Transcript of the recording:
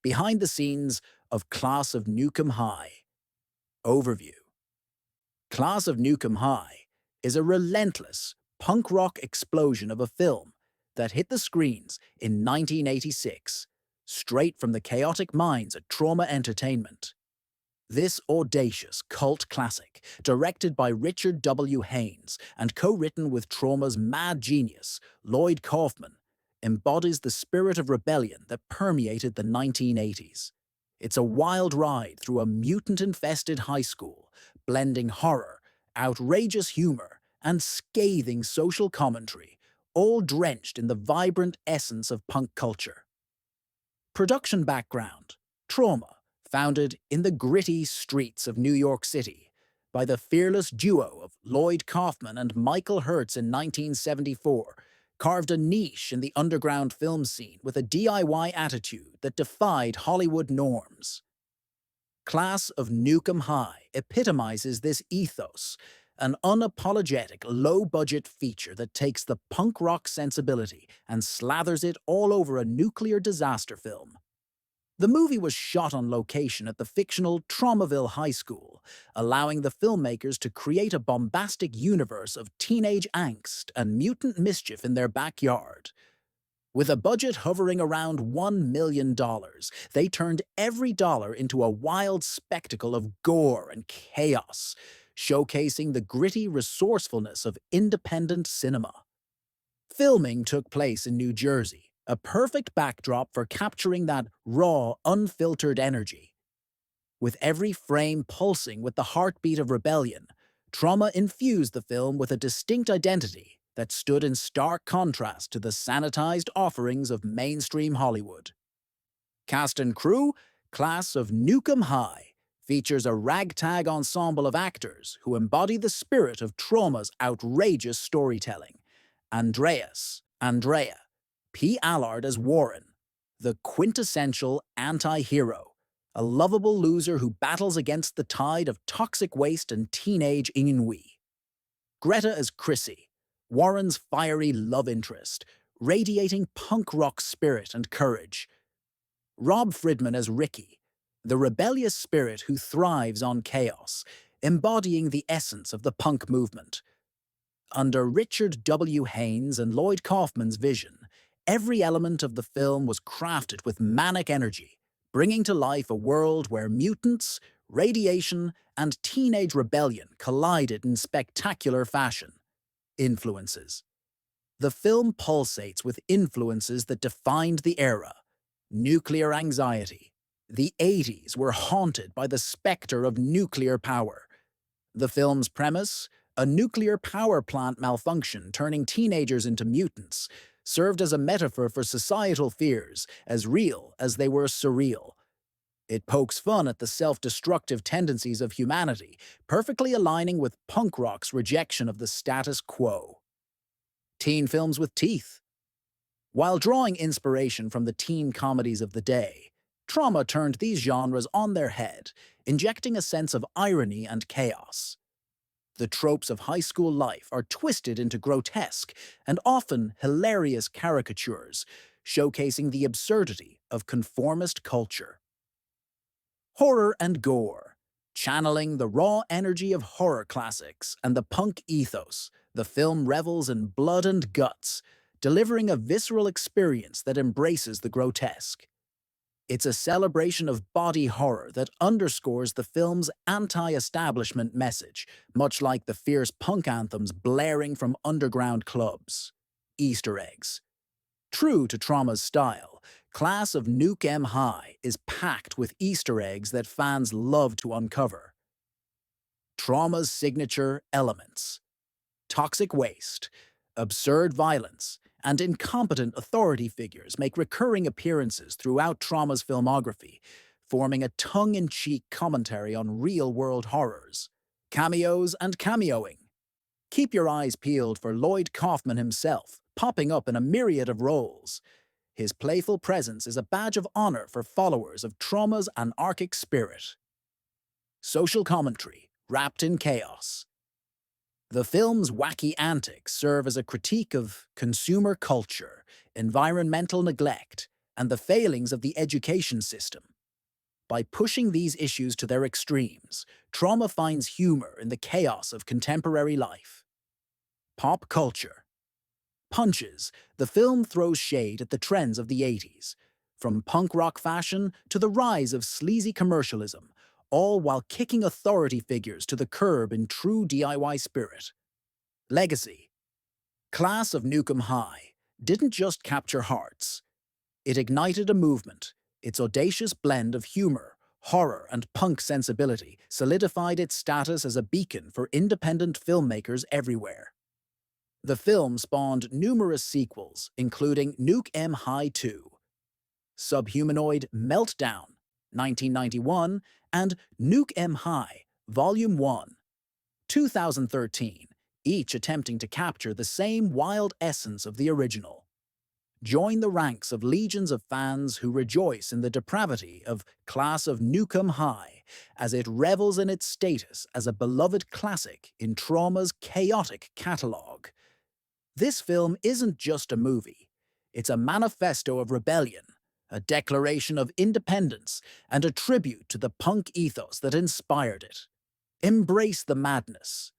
behind the scenes of Class of Nuke Em High. Overview. Class of Nuke Em High is a relentless punk rock explosion of a film that hit the screens in 1986, straight from the chaotic minds at Troma Entertainment. This audacious cult classic, directed by Richard W. Haines and co-written with Troma's mad genius, Lloyd Kaufman, embodies the spirit of rebellion that permeated the 1980s. It's a wild ride through a mutant-infested high school, blending horror, outrageous humor, and scathing social commentary, all drenched in the vibrant essence of punk culture. Production background: Troma, founded in the gritty streets of New York City by the fearless duo of Lloyd Kaufman and Michael Hertz in 1974, carved a niche in the underground film scene with a DIY attitude that defied Hollywood norms. Class of Nuke Em High epitomizes this ethos, an unapologetic, low-budget feature that takes the punk rock sensibility and slathers it all over a nuclear disaster film. The movie was shot on location at the fictional Tromaville High School, allowing the filmmakers to create a bombastic universe of teenage angst and mutant mischief in their backyard. With a budget hovering around $1 million, they turned every dollar into a wild spectacle of gore and chaos, showcasing the gritty resourcefulness of independent cinema. Filming took place in New Jersey, a perfect backdrop for capturing that raw, unfiltered energy. With every frame pulsing with the heartbeat of rebellion, Troma infused the film with a distinct identity that stood in stark contrast to the sanitized offerings of mainstream Hollywood. Cast and crew: Class of Nuke Em High features a ragtag ensemble of actors who embody the spirit of Troma's outrageous storytelling. Andrea, P. Allard as Warren, the quintessential anti-hero, a lovable loser who battles against the tide of toxic waste and teenage ennui. Greta as Chrissy, Warren's fiery love interest, radiating punk rock spirit and courage. Rob Friedman as Ricky, the rebellious spirit who thrives on chaos, embodying the essence of the punk movement. Under Richard W. Haines and Lloyd Kaufman's vision, every element of the film was crafted with manic energy, bringing to life a world where mutants, radiation, and teenage rebellion collided in spectacular fashion. Influences. The film pulsates with influences that defined the era. Nuclear anxiety. The 80s were haunted by the specter of nuclear power. The film's premise: a nuclear power plant malfunction turning teenagers into mutants, served as a metaphor for societal fears, as real as they were surreal. It pokes fun at the self-destructive tendencies of humanity, perfectly aligning with punk rock's rejection of the status quo. Teen films with teeth. While drawing inspiration from the teen comedies of the day, Troma turned these genres on their head, injecting a sense of irony and chaos. The tropes of high school life are twisted into grotesque and often hilarious caricatures, showcasing the absurdity of conformist culture. Horror and gore. Channeling the raw energy of horror classics and the punk ethos, the film revels in blood and guts, delivering a visceral experience that embraces the grotesque. It's a celebration of body horror that underscores the film's anti-establishment message, much like the fierce punk anthems blaring from underground clubs. Easter eggs. True to Troma's style, Class of Nuke Em High is packed with Easter eggs that fans love to uncover. Troma's signature elements: toxic waste, absurd violence, and incompetent authority figures make recurring appearances throughout Troma's filmography, forming a tongue-in-cheek commentary on real-world horrors. Cameos and cameoing. Keep your eyes peeled for Lloyd Kaufman himself, popping up in a myriad of roles. His playful presence is a badge of honor for followers of Troma's anarchic spirit. Social commentary, wrapped in chaos. The film's wacky antics serve as a critique of consumer culture, environmental neglect, and the failings of the education system. By pushing these issues to their extremes, Troma finds humor in the chaos of contemporary life. Pop culture. Punches, the film throws shade at the trends of the 80s, from punk rock fashion to the rise of sleazy commercialism, all while kicking authority figures to the curb in true DIY spirit. Legacy. Class of Nuke Em High didn't just capture hearts. It ignited a movement. Its audacious blend of humor, horror, and punk sensibility solidified its status as a beacon for independent filmmakers everywhere. The film spawned numerous sequels, including Nuke Em High 2, Subhumanoid Meltdown, 1991, and Nuke Em High, Volume 1, 2013, each attempting to capture the same wild essence of the original. Join the ranks of legions of fans who rejoice in the depravity of Class of Nuke Em High as it revels in its status as a beloved classic in Troma's chaotic catalogue. This film isn't just a movie. It's a manifesto of rebellion, a declaration of independence, and a tribute to the punk ethos that inspired it. Embrace the madness,